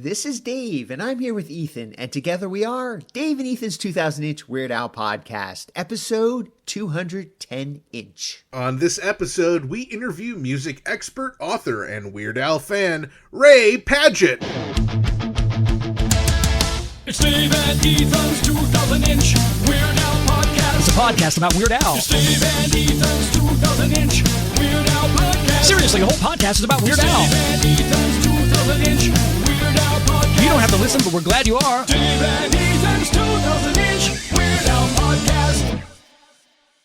This is Dave, and I'm here with Ethan, and together we are Dave and Ethan's 2000-inch Weird Al podcast, episode 210-inch. On this episode, we interview music expert, author, and Weird Al fan, Ray Padgett. It's Dave and Ethan's 2000-inch Weird Al podcast. It's a podcast about Weird Al. It's Dave and Ethan's 2000-inch Weird Al podcast. Seriously, the whole podcast is about Weird Al. Dave and Ethan's 2000-inch Weird Al podcast. You don't have to listen, but we're glad you are. Dave and Ethan's 2000-inch Weird Al podcast.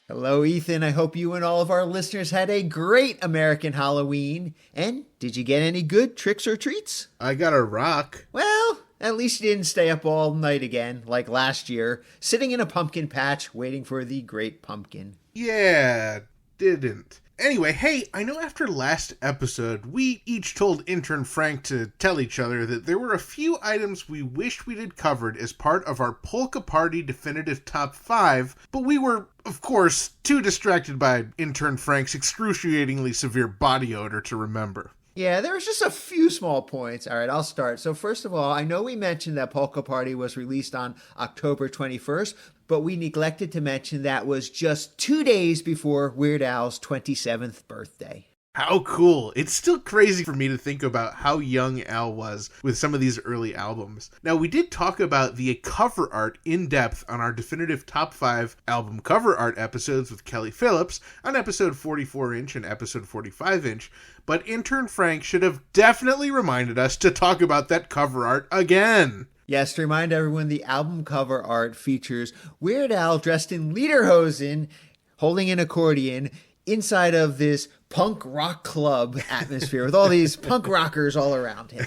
Hello, Ethan. I hope you and all of our listeners had a great American Halloween. And did you get any good tricks or treats? I got a rock. Well, at least you didn't stay up all night again, like last year, sitting in a pumpkin patch waiting for the great pumpkin. Yeah, didn't. Anyway, hey, I know after last episode, we each told intern Frank to tell each other that there were a few items we wished we'd had covered as part of our Polka Party Definitive Top 5, but we were, of course, too distracted by intern Frank's excruciatingly severe body odor to remember. Yeah, there was just a few small points. All right, I'll start. So first of all, I know we mentioned that Polka Party was released on October 21st, but we neglected to mention that was just 2 days before Weird Al's 27th birthday. How cool. It's still crazy for me to think about how young Al was with some of these early albums. Now, we did talk about the cover art in depth on our definitive top 5 album cover art episodes with Kelly Phillips on episode 44-inch and episode 45-inch, but intern Frank should have definitely reminded us to talk about that cover art again. Yes, to remind everyone, the album cover art features Weird Al dressed in lederhosen, holding an accordion, inside of this punk rock club atmosphere with all these punk rockers all around him.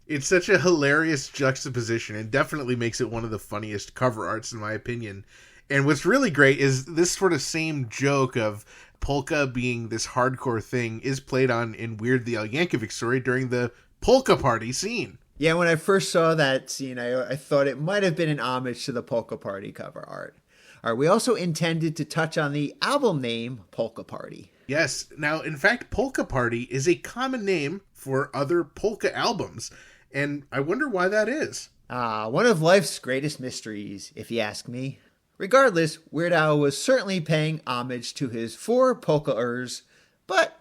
It's such a hilarious juxtaposition and definitely makes it one of the funniest cover arts in my opinion. And what's really great is this sort of same joke of polka being this hardcore thing is played on in Weird the Al Yankovic Story during the Polka Party scene. Yeah, when I first saw that scene, I thought it might have been an homage to the Polka Party cover art. All right, we also intended to touch on the album name, Polka Party. Yes. Now, in fact, Polka Party is a common name for other polka albums, and I wonder why that is. One of life's greatest mysteries, if you ask me. Regardless, Weird Al was certainly paying homage to his 4 polka-ers, but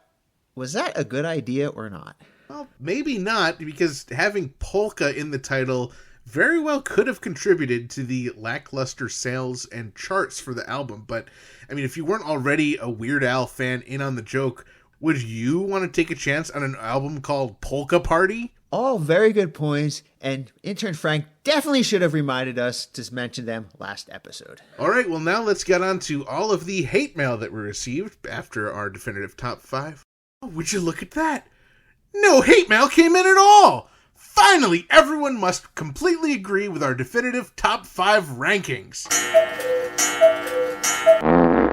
was that a good idea or not? Well, maybe not, because having polka in the title very well could have contributed to the lackluster sales and charts for the album. But, I mean, if you weren't already a Weird Al fan in on the joke, would you want to take a chance on an album called Polka Party? All very good points, and intern Frank definitely should have reminded us to mention them last episode. All right, well, now let's get on to all of the hate mail that we received after our definitive top 5. Oh, would you look at that? No hate mail came in at all! Finally, everyone must completely agree with our definitive top 5 rankings.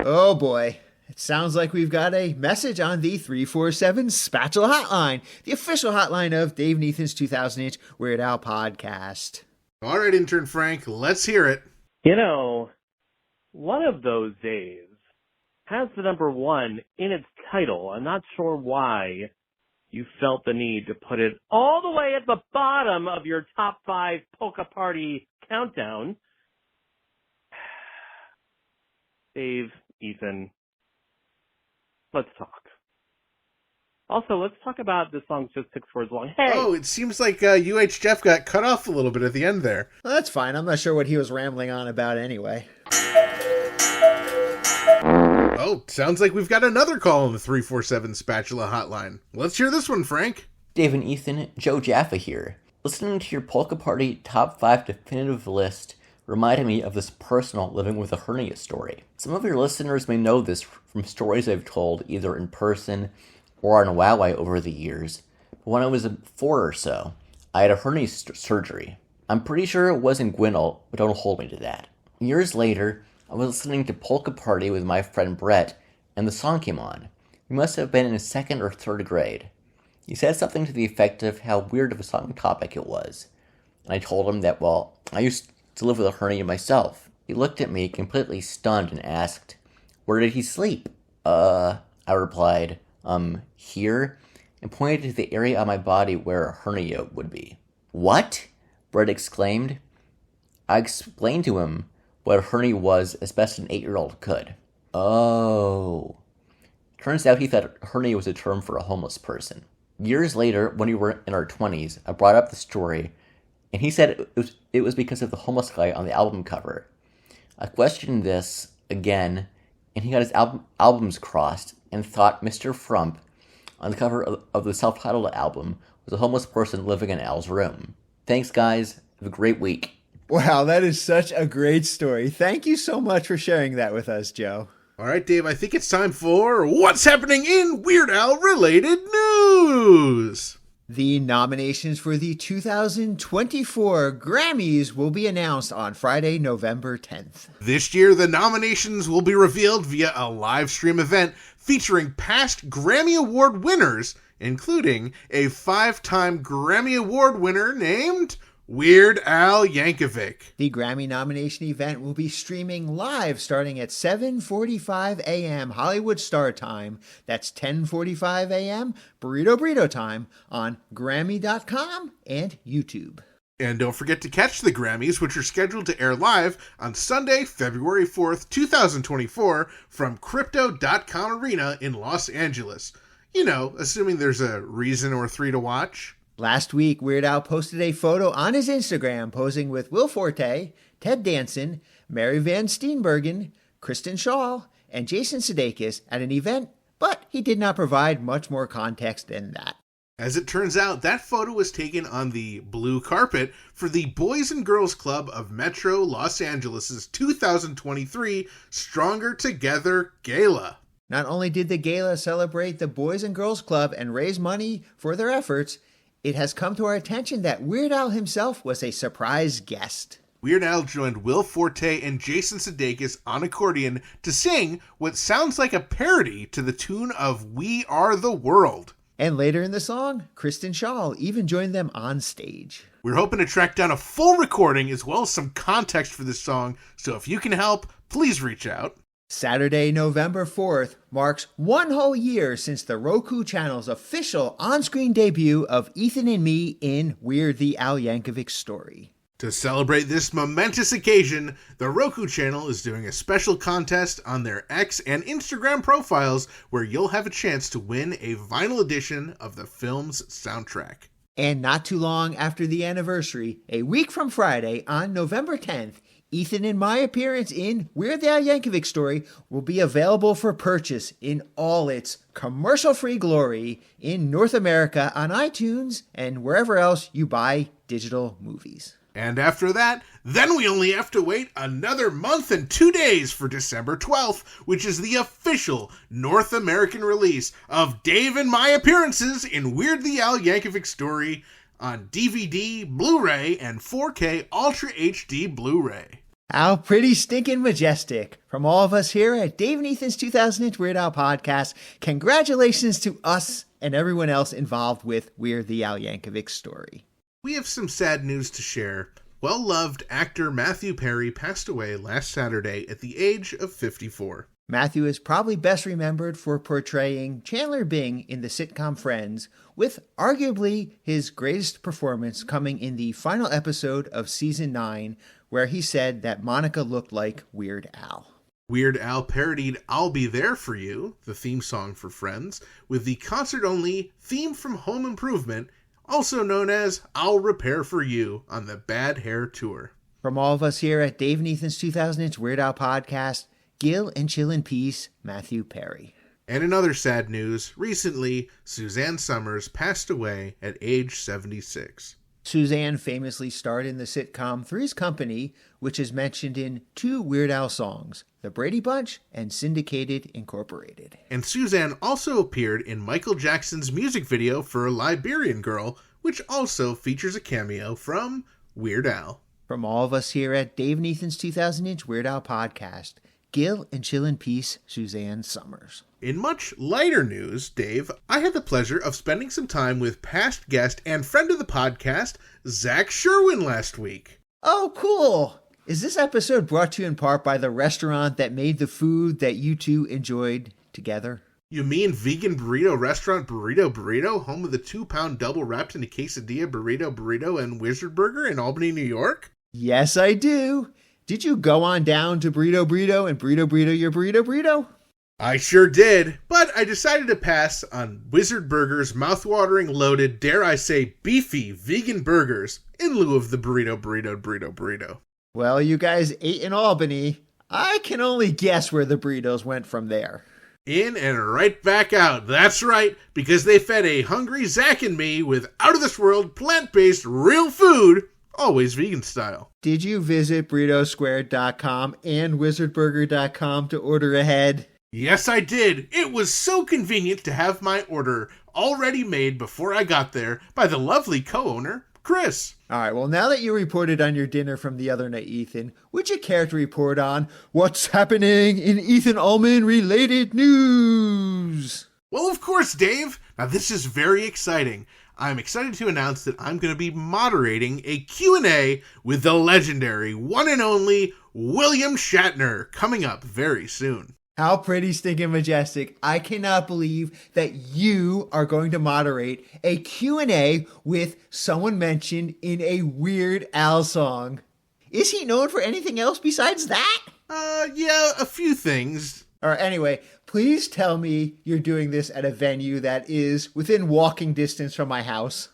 Oh boy, it sounds like we've got a message on the 347 Spatula Hotline, the official hotline of Dave and Ethan's 2000-inch Weird Al podcast. All right, intern Frank, let's hear it. You know, one of those days has the number 1 in its title. I'm not sure why you felt the need to put it all the way at the bottom of your top 5 Polka Party countdown. Dave, Ethan, let's talk. Also, let's talk about this song's just 6 words long. Hey! Oh, it seems like UH Jeff got cut off a little bit at the end there. Well, that's fine. I'm not sure what he was rambling on about anyway. Oh, sounds like we've got another call on the 347 Spatula Hotline. Let's hear this one, Frank. Dave and Ethan, Joe Jaffa here. Listening to your Polka Party Top 5 definitive list reminded me of this personal living with a hernia story. Some of your listeners may know this from stories I've told either in person or on Wowway over the years. But when I was 4 or so, I had a hernia surgery. I'm pretty sure it wasn't Gwynel, but don't hold me to that. Years later, I was listening to Polka Party with my friend Brett, and the song came on. We must have been in 2nd or 3rd grade. He said something to the effect of how weird of a song topic it was. And I told him that, well, I used to live with a hernia myself. He looked at me completely stunned and asked, "Where did he sleep?" I replied, here. and pointed to the area on my body where a hernia would be. What? Brett exclaimed. I explained to him what a hernia was as best an 8-year-old could. Oh. Turns out he thought hernia was a term for a homeless person. Years later, when we were in our 20s, I brought up the story, and he said it was because of the homeless guy on the album cover. I questioned this again, and he got his albums crossed and thought Mr. Frump on the cover of the self-titled album was a homeless person living in Al's room. Thanks, guys. Have a great week. Wow, that is such a great story. Thank you so much for sharing that with us, Joe. All right, Dave, I think it's time for what's happening in Weird Al related news. The nominations for the 2024 Grammys will be announced on Friday, November 10th. This year, the nominations will be revealed via a live stream event featuring past Grammy Award winners, including a 5-time Grammy Award winner named Weird Al Yankovic. The Grammy nomination event will be streaming live starting at 7:45 a.m. Hollywood Star Time. That's 10:45 a.m. Burrito time on Grammy.com and YouTube. And don't forget to catch the Grammys, which are scheduled to air live on Sunday, February 4th, 2024 from Crypto.com Arena in Los Angeles. You know, assuming there's a reason or 3 to watch. Last week, Weird Al posted a photo on his Instagram posing with Will Forte, Ted Danson, Mary Van Steenbergen, Kristen Shaw, and Jason Sudeikis at an event, but he did not provide much more context than that. As it turns out, that photo was taken on the blue carpet for the Boys and Girls Club of Metro Los Angeles' 2023 Stronger Together Gala. Not only did the gala celebrate the Boys and Girls Club and raise money for their efforts, it has come to our attention that Weird Al himself was a surprise guest. Weird Al joined Will Forte and Jason Sudeikis on accordion to sing what sounds like a parody to the tune of We Are the World. And later in the song, Kristen Shaw even joined them on stage. We're hoping to track down a full recording as well as some context for this song, so if you can help, please reach out. Saturday, November 4th marks 1 whole year since the Roku channel's official on-screen debut of Ethan and Me in Weird the Al Yankovic Story. To celebrate this momentous occasion, the Roku channel is doing a special contest on their X and Instagram profiles where you'll have a chance to win a vinyl edition of the film's soundtrack. And not too long after the anniversary, a week from Friday on November 10th, Ethan and my appearance in Weird the Al Yankovic Story will be available for purchase in all its commercial-free glory in North America on iTunes and wherever else you buy digital movies. And after that, then we only have to wait another month and 2 days for December 12th, which is the official North American release of Dave and my appearances in Weird the Al Yankovic Story on DVD, Blu-ray, and 4K Ultra HD Blu-ray. How pretty stinking majestic. From all of us here at Dave and Ethan's 2000-inch Weird Al podcast, congratulations to us and everyone else involved with Weird the Al Yankovic Story. We have some sad news to share. Well-loved actor Matthew Perry passed away last Saturday at the age of 54. Matthew is probably best remembered for portraying Chandler Bing in the sitcom Friends, with arguably his greatest performance coming in the final episode of Season 9, where he said that Monica looked like Weird Al. Weird Al parodied I'll Be There For You, the theme song for Friends, with the concert-only theme from Home Improvement, also known as I'll Repair For You on the Bad Hair Tour. From all of us here at Dave and Ethan's 2000-inch Weird Al podcast, Gil and chill in peace, Matthew Perry. And in other sad news, recently, Suzanne Summers passed away at age 76. Suzanne famously starred in the sitcom Three's Company, which is mentioned in 2 Weird Al songs, The Brady Bunch and Syndicated Incorporated. And Suzanne also appeared in Michael Jackson's music video for Liberian Girl, which also features a cameo from Weird Al. From all of us here at Dave and Ethan's 2000-inch Weird Al podcast, Gil and chill in peace, Suzanne Summers. In much lighter news, Dave, I had the pleasure of spending some time with past guest and friend of the podcast, Zach Sherwin, last week. Oh, cool! Is this episode brought to you in part by the restaurant that made the food that you two enjoyed together? You mean vegan burrito restaurant Burrito, home of the 2-pound double wrapped in a quesadilla burrito, and Wizard Burger in Albany, New York? Yes, I do. Did you go on down to Burrito and Burrito your Burrito? I sure did, but I decided to pass on Wizard Burger's mouthwatering, loaded, dare I say, beefy vegan burgers in lieu of the burrito. Well, you guys ate in Albany. I can only guess where the burritos went from there. In and right back out. That's right, because they fed a hungry Zach and me with out-of-this-world, plant-based, real food, always vegan style. Did you visit burritosquared.com and wizardburger.com to order ahead? Yes, I did. It was so convenient to have my order already made before I got there by the lovely co-owner, Chris. All right, well, now that you reported on your dinner from the other night, Ethan, would you care to report on what's happening in Ethan Allman-related news? Well, of course, Dave. Now, this is very exciting. I'm excited to announce that I'm going to be moderating a Q&A with the legendary, one and only William Shatner coming up very soon. How pretty stinking majestic. I cannot believe that you are going to moderate a Q&A with someone mentioned in a Weird Al song. Is he known for anything else besides that? Yeah, a few things. Anyway, please tell me you're doing this at a venue that is within walking distance from my house.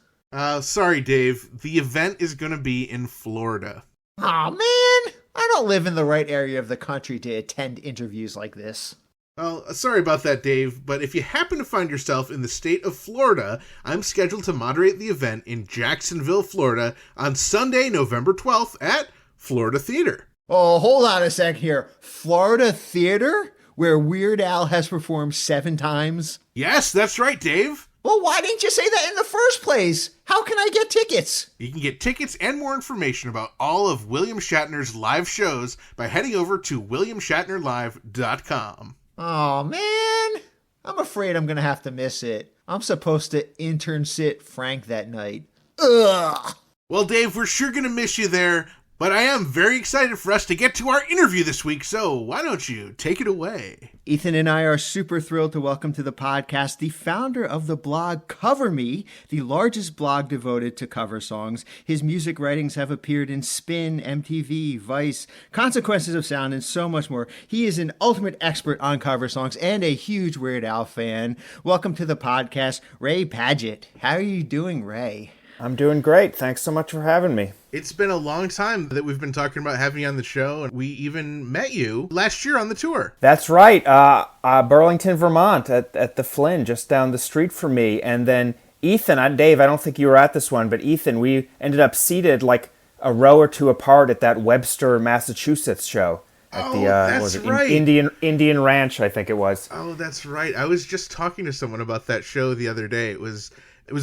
Sorry, Dave. The event is going to be in Florida. Aw, man! I don't live in the right area of the country to attend interviews like this. Well, sorry about that, Dave, but if you happen to find yourself in the state of Florida, I'm scheduled to moderate the event in Jacksonville, Florida on Sunday, November 12th at Florida Theater. Oh, hold on a sec here. Florida Theater? Where Weird Al has performed 7 times? Yes, that's right, Dave. Well, why didn't you say that in the first place? How can I get tickets? You can get tickets and more information about all of William Shatner's live shows by heading over to williamshatnerlive.com. Oh, man. I'm afraid I'm going to have to miss it. I'm supposed to intern sit Frank that night. Ugh. Well, Dave, we're sure going to miss you there, but I am very excited for us to get to our interview this week, so why don't you take it away? Ethan and I are super thrilled to welcome to the podcast the founder of the blog Cover Me, the largest blog devoted to cover songs. His music writings have appeared in Spin, MTV, Vice, Consequences of Sound, and so much more. He is an ultimate expert on cover songs and a huge Weird Al fan. Welcome to the podcast, Ray Padgett. How are you doing, Ray? I'm doing great. Thanks so much for having me. It's been a long time that we've been talking about having you on the show, and we even met you last year on the tour. That's right. Burlington, Vermont, at the Flynn, just down the street from me. And then Ethan, Dave, I don't think you were at this one, but Ethan, we ended up seated like a row or two apart at that Webster, Massachusetts show. At That's right. Indian Ranch, I think it was. Oh, that's right. I was just talking to someone about that show the other day. It was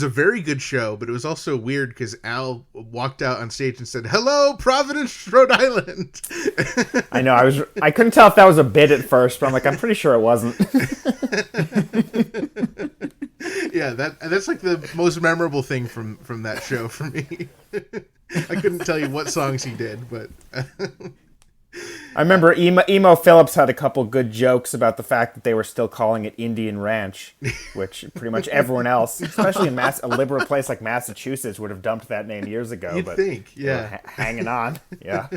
a very good show, but it was also weird because Al walked out on stage and said, "Hello, Providence, Rhode Island." I know. I couldn't tell if that was a bit at first, but I'm pretty sure it wasn't. Yeah, that's like the most memorable thing from that show for me. I couldn't tell you what songs he did, but I remember Emo Phillips had a couple good jokes about the fact that they were still calling it Indian Ranch, which pretty much everyone else, especially in a liberal place like Massachusetts, would have dumped that name years ago. You'd think, yeah. They were hanging on, yeah.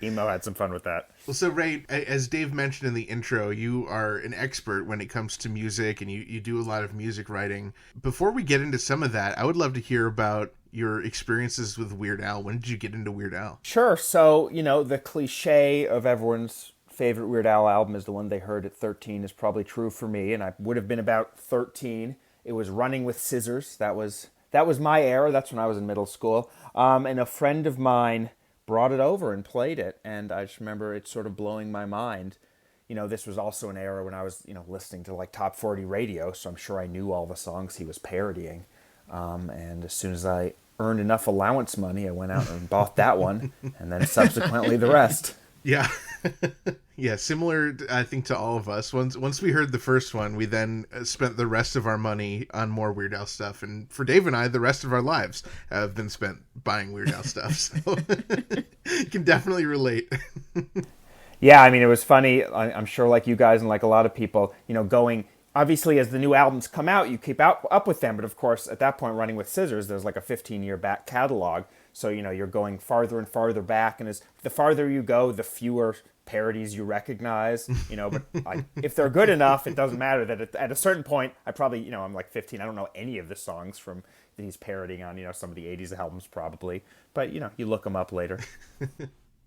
Emo had some fun with that. Well, so Ray, as Dave mentioned in the intro, you are an expert when it comes to music, and you do a lot of music writing. Before we get into some of that, I would love to hear about your experiences with Weird Al. When did you get into Weird Al? Sure. So, the cliche of everyone's favorite Weird Al album is the one they heard at 13 is probably true for me, and I would have been about 13. It was Running with Scissors. That was my era. That's when I was in middle school. And a friend of mine brought it over and played it, and I just remember it sort of blowing my mind. This was also an era when I was, listening to like Top 40 radio, so I'm sure I knew all the songs he was parodying. And as soon as I earned enough allowance money, I went out and bought that one, and then subsequently the rest. Yeah. Yeah, similar, I think, to all of us. Once we heard the first one, we then spent the rest of our money on more Weird Al stuff. And for Dave and I, the rest of our lives have been spent buying Weird Al stuff. So you can definitely relate. Yeah, it was funny. I'm sure like you guys and like a lot of people, going obviously, as the new albums come out, you keep up with them. But of course, at that point, Running with Scissors, there's like a 15-year back catalog. So, you're going farther and farther back. And the farther you go, the fewer parodies you recognize. But if they're good enough, it doesn't matter that at a certain point, I probably, I'm like 15. I don't know any of the songs that he's parodying on, some of the 80s albums probably. But, you look them up later.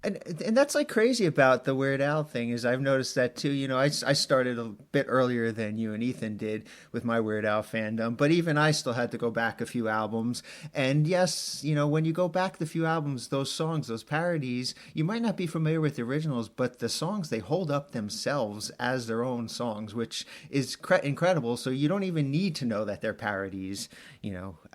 And that's like crazy about the Weird Al thing is I've noticed that too. I started a bit earlier than you and Ethan did with my Weird Al fandom, but even I still had to go back a few albums. And yes, when you go back the few albums, those songs, those parodies, you might not be familiar with the originals, but the songs, they hold up themselves as their own songs, which is incredible. So you don't even need to know that they're parodies,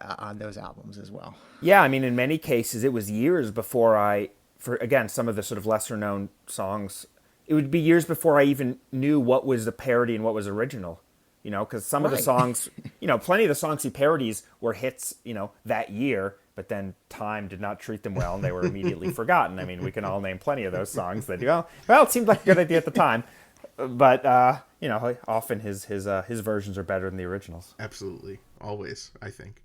on those albums as well. Yeah, in many cases, it was years before for again, some of the sort of lesser known songs, it would be years before I even knew what was the parody and what was original, because some of the songs, plenty of the songs he parodies were hits, that year, but then time did not treat them well and they were immediately forgotten. We can all name plenty of those songs that, well, it seemed like a good idea at the time, but, often his versions are better than the originals. Absolutely. Always, I think.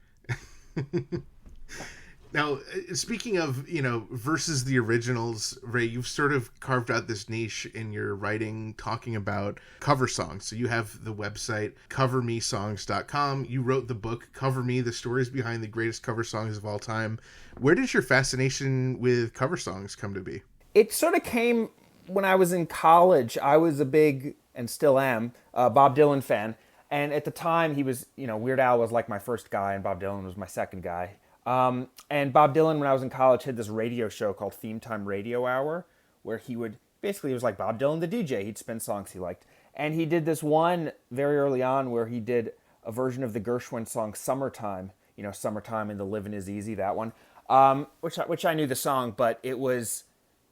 Now, speaking of, versus the originals, Ray, you've sort of carved out this niche in your writing talking about cover songs. So you have the website covermesongs.com. You wrote the book Cover Me, the stories behind the greatest cover songs of all time. Where did your fascination with cover songs come to be? It sort of came when I was in college. I was a big, and still am, Bob Dylan fan. And at the time, he was, Weird Al was like my first guy, and Bob Dylan was my second guy. And Bob Dylan, when I was in college, had this radio show called Theme Time Radio Hour, where he would, basically it was like Bob Dylan the DJ. He'd spin songs he liked. And he did this one very early on where he did a version of the Gershwin song Summertime, Summertime and the Livin' Is Easy, that one, which I knew the song, but it was,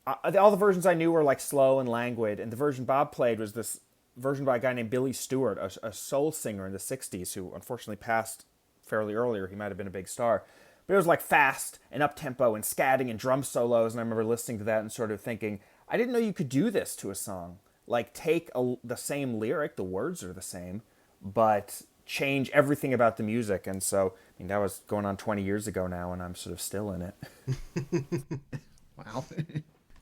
all the versions I knew were like slow and languid, and the version Bob played was this version by a guy named Billy Stewart, a soul singer in the 60s who unfortunately passed fairly earlier. He might have been a big star. But it was like fast and up-tempo and scatting and drum solos, and I remember listening to that and sort of thinking, I didn't know you could do this to a song. Like, take the same lyric, the words are the same, but change everything about the music. And so, that was going on 20 years ago now, and I'm sort of still in it. Wow.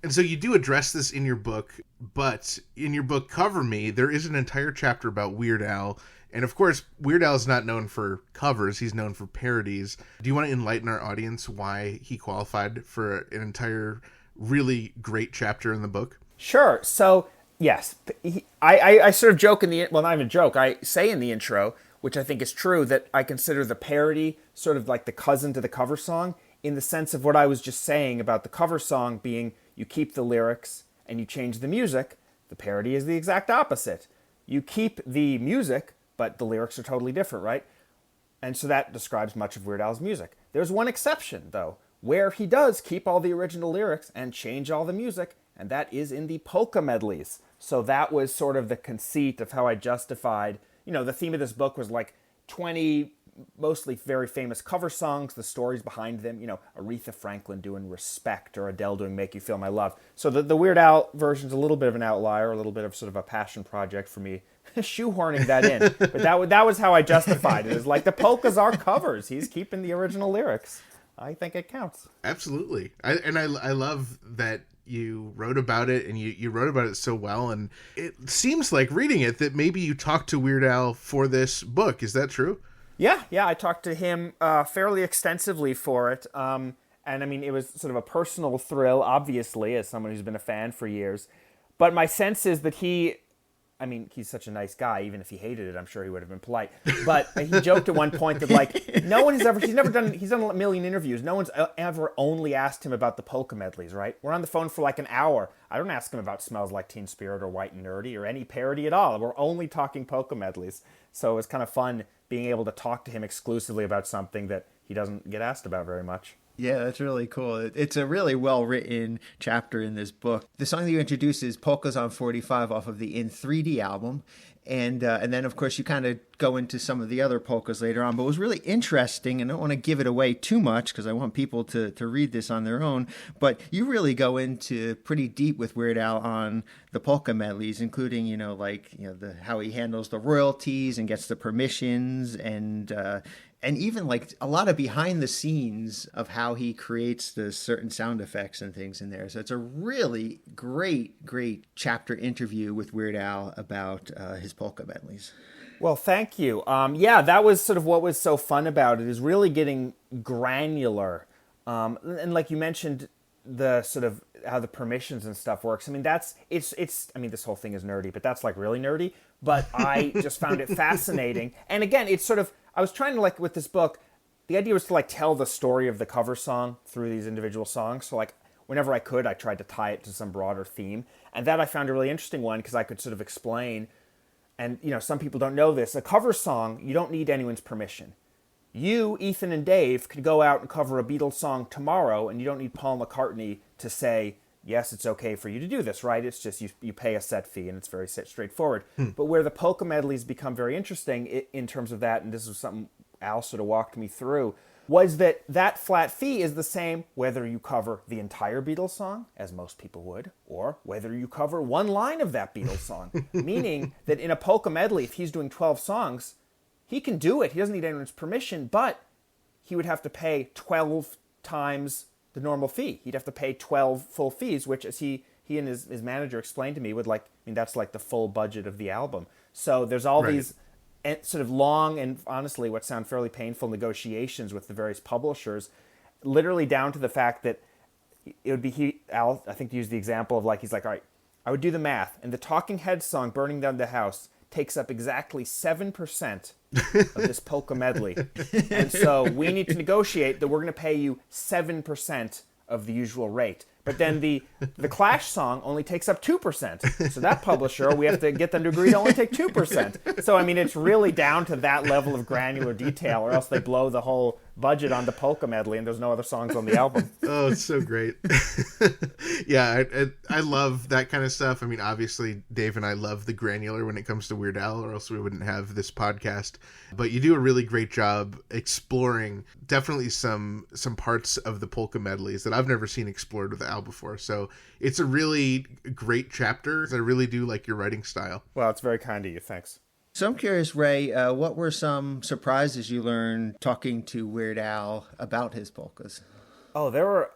And so you do address this in your book, but in your book Cover Me, there is an entire chapter about Weird Al. And of course, Weird Al is not known for covers, he's known for parodies. Do you want to enlighten our audience why he qualified for an entire really great chapter in the book? Sure. So, yes, I sort of joke not even joke, I say in the intro, which I think is true, that I consider the parody sort of like the cousin to the cover song, in the sense of what I was just saying about the cover song being you keep the lyrics and you change the music. The parody is the exact opposite. You keep the music, but the lyrics are totally different, right? And so that describes much of Weird Al's music. There's one exception, though, where he does keep all the original lyrics and change all the music, and that is in the polka medleys. So that was sort of the conceit of how I justified, the theme of this book was like 20 mostly very famous cover songs, the stories behind them, Aretha Franklin doing Respect or Adele doing Make You Feel My Love. So the Weird Al version's a little bit of an outlier, a little bit of sort of a passion project for me, shoehorning that in. But that was how I justified it. It's like the polkas are covers. He's keeping the original lyrics. I think it counts. Absolutely. I love that you wrote about it, and you wrote about it so well, and it seems like reading it that maybe you talked to Weird Al for this book. Is that true? Yeah, I talked to him fairly extensively for it, and it was sort of a personal thrill, obviously, as someone who's been a fan for years, but my sense is that he's such a nice guy. Even if he hated it, I'm sure he would have been polite. But he joked at one point that, like, he's done a million interviews. No one's ever only asked him about the polka medleys, right? We're on the phone for like an hour. I don't ask him about Smells Like Teen Spirit or White and Nerdy or any parody at all. We're only talking polka medleys. So it was kind of fun being able to talk to him exclusively about something that he doesn't get asked about very much. Yeah, that's really cool. It's a really well-written chapter in this book. The song that you introduced is Polkas on 45 off of the In 3D album. And then, of course, you kind of go into some of the other polkas later on, but it was really interesting, and I don't want to give it away too much because I want people to read this on their own, but you really go into pretty deep with Weird Al on the polka medleys, including, how he handles the royalties and gets the permissions, and even like a lot of behind the scenes of how he creates the certain sound effects and things in there. So it's a really great chapter interview with Weird Al about his polka medleys. Well, thank you. That was sort of what was so fun about it, is really getting granular. And like you mentioned, the sort of how the permissions and stuff works. I mean, this whole thing is nerdy, but that's like really nerdy. But I just found it fascinating. And again, it's sort of, I was trying to, like, with this book, the idea was to like tell the story of the cover song through these individual songs. So like whenever I could, I tried to tie it to some broader theme. And that I found a really interesting one because I could sort of explain. And, some people don't know this. A cover song, you don't need anyone's permission. You, Ethan and Dave, could go out and cover a Beatles song tomorrow, and you don't need Paul McCartney to say, yes, it's okay for you to do this, right? It's just you pay a set fee, and it's very straightforward. But where the polka medleys become very interesting in terms of that, and this was something Al sort of walked me through, was that flat fee is the same whether you cover the entire Beatles song, as most people would, or whether you cover one line of that Beatles song. Meaning that in a polka medley, if he's doing 12 songs, he can do it. He doesn't need anyone's permission, but he would have to pay 12 times the normal fee. He'd have to pay 12 full fees, which, as he and his manager explained to me, that's like the full budget of the album. So there's all these sort of long and honestly what sound fairly painful negotiations with the various publishers, literally down to the fact that it would be Al, I think, used the example of he's like, all right, I would do the math, and the Talking Heads song Burning Down the House takes up exactly 7% of this polka medley. And so we need to negotiate that we're going to pay you 7% of the usual rate. But then the Clash song only takes up 2%. So that publisher, we have to get them to agree to only take 2%. So, I mean, it's really down to that level of granular detail, or else they blow the whole budget on the polka medley and there's no other songs on the album. Oh, it's so great. Yeah, I love that kind of stuff. I mean, obviously, Dave and I love the granular when it comes to Weird Al, or else we wouldn't have this podcast. But you do a really great job exploring definitely some parts of the polka medleys that I've never seen explored with Al before. So it's a really great chapter. I really do like your writing style. Well, it's very kind of you. Thanks. So I'm curious, Ray, what were some surprises you learned talking to Weird Al about his polkas? Oh, there were,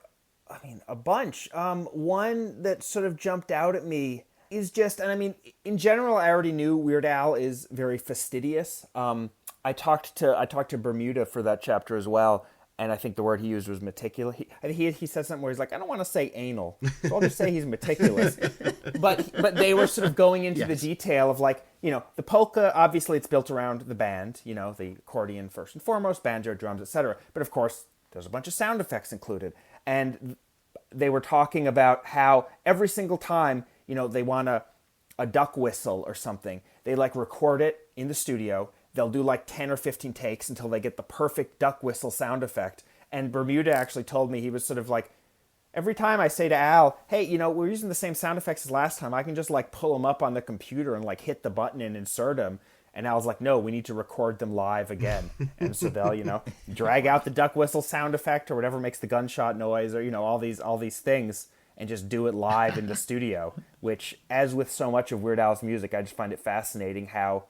a bunch. One that sort of jumped out at me is just, in general, I already knew Weird Al is very fastidious. I talked to Bermuda for that chapter as well, and I think the word he used was meticulous. He said something where he's like, I don't want to say anal, so I'll just say he's meticulous. But they were sort of going into the detail of the polka, obviously it's built around the band, the accordion first and foremost, banjo, drums, etc. But of course, there's a bunch of sound effects included. And they were talking about how every single time, they want a duck whistle or something, they record it in the studio. They'll do 10 or 15 takes until they get the perfect duck whistle sound effect. And Bermuda actually told me, he was sort of every time I say to Al, hey, we're using the same sound effects as last time. I can just pull them up on the computer and hit the button and insert them. And Al's like, no, we need to record them live again. And so they'll, drag out the duck whistle sound effect or whatever makes the gunshot noise or, all these things and just do it live in the studio, which, as with so much of Weird Al's music, I just find it fascinating how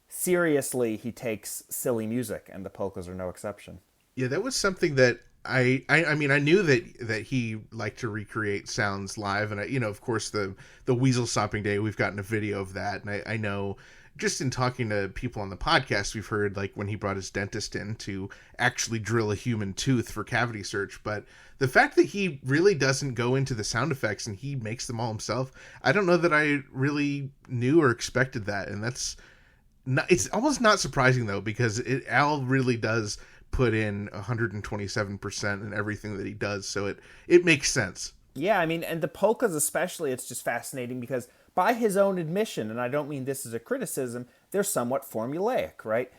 seriously he takes silly music, and the polkas are no exception. Yeah, that was something that I knew that he liked to recreate sounds live, and of course the Weasel Stomping Day, we've gotten a video of that, and I know just in talking to people on the podcast, we've heard when he brought his dentist in to actually drill a human tooth for cavity search. But the fact that he really doesn't go into the sound effects and he makes them all himself, I don't know that I really knew or expected that, and it's almost not surprising though, because Al really does put in 127% in everything that he does, so it makes sense. Yeah, and the polkas especially, it's just fascinating because by his own admission, and I don't mean this as a criticism, they're somewhat formulaic, right?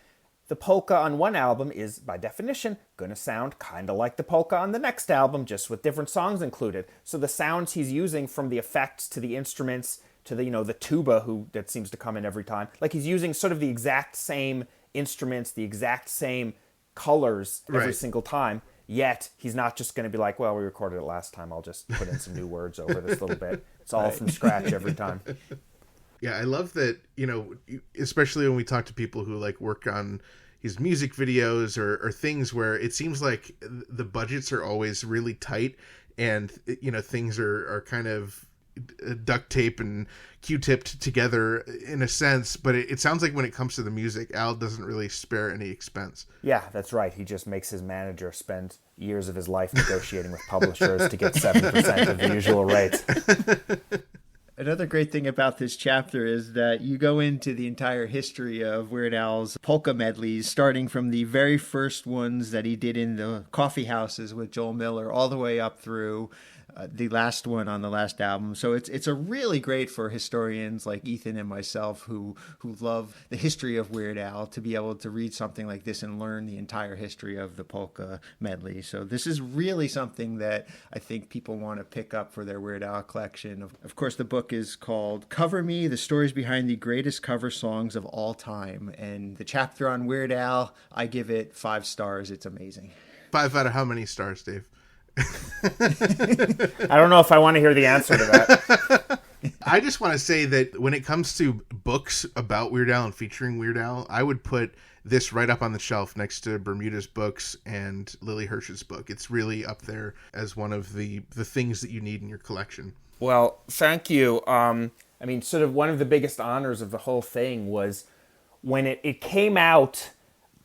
The polka on one album is, by definition, going to sound kind of like the polka on the next album, just with different songs included. So the sounds he's using, from the effects to the instruments to the, the tuba that seems to come in every time, he's using sort of the exact same instruments, the exact same colors every single time. Yet he's not just going to be like, well, we recorded it last time, I'll just put in some new words over this little bit. It's all from scratch every time. Yeah, I love that, especially when we talk to people who like work on his music videos or things where it seems like the budgets are always really tight and, things are kind of duct tape and Q-tipped together in a sense, but it sounds like when it comes to the music, Al doesn't really spare any expense. Yeah, that's right. He just makes his manager spend years of his life negotiating with publishers to get 7% of the usual rate. Another great thing about this chapter is that you go into the entire history of Weird Al's polka medleys, starting from the very first ones that he did in the coffee houses with Joel Miller, all the way up through the last one on the last album. So it's a really great for historians like Ethan and myself who love the history of Weird Al to be able to read something like this and learn the entire history of the polka medley. So this is really something that I think people want to pick up for their Weird Al collection. Of course, the book is called Cover Me, the stories behind the greatest cover songs of all time. And the chapter on Weird Al, I give it 5 stars. It's amazing. 5 out of how many stars, Dave? I don't know if I want to hear the answer to that. I just want to say that when it comes to books about Weird Al and featuring Weird Al, I would put this right up on the shelf next to Bermuda's books and Lily Hirsch's book. It's really up there as one of the things that you need in your collection. Well, thank you. Sort of one of the biggest honors of the whole thing was when it came out.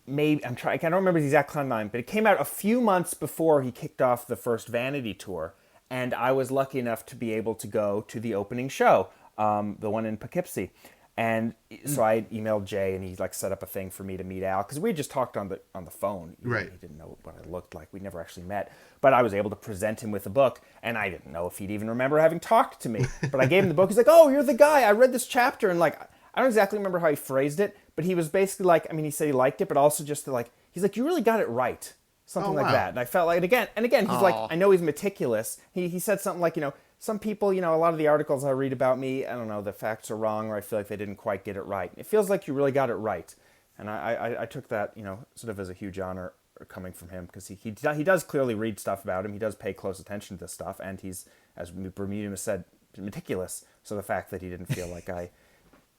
I don't remember the exact timeline, but it came out a few months before he kicked off the first Vanity tour, and I was lucky enough to be able to go to the opening show, the one in Poughkeepsie. And so I emailed Jay, and he set up a thing for me to meet Al, because we had just talked on the phone. Right. He didn't know what I looked like. We never actually met, but I was able to present him with the book, and I didn't know if he'd even remember having talked to me. But I gave him the book. He's like, "Oh, you're the guy. I read this chapter," and I don't exactly remember how he phrased it, but he was basically he said he liked it, but also just he's like, "You really got it right." Something like that. And I felt like, again, he's like, I know he's meticulous. He said something like, some people, a lot of the articles I read about me, I don't know, the facts are wrong, or I feel like they didn't quite get it right. It feels like you really got it right. And I took that, sort of as a huge honor coming from him, because he does clearly read stuff about him. He does pay close attention to this stuff, and he's, as Bermuda said, meticulous. So the fact that he didn't feel like I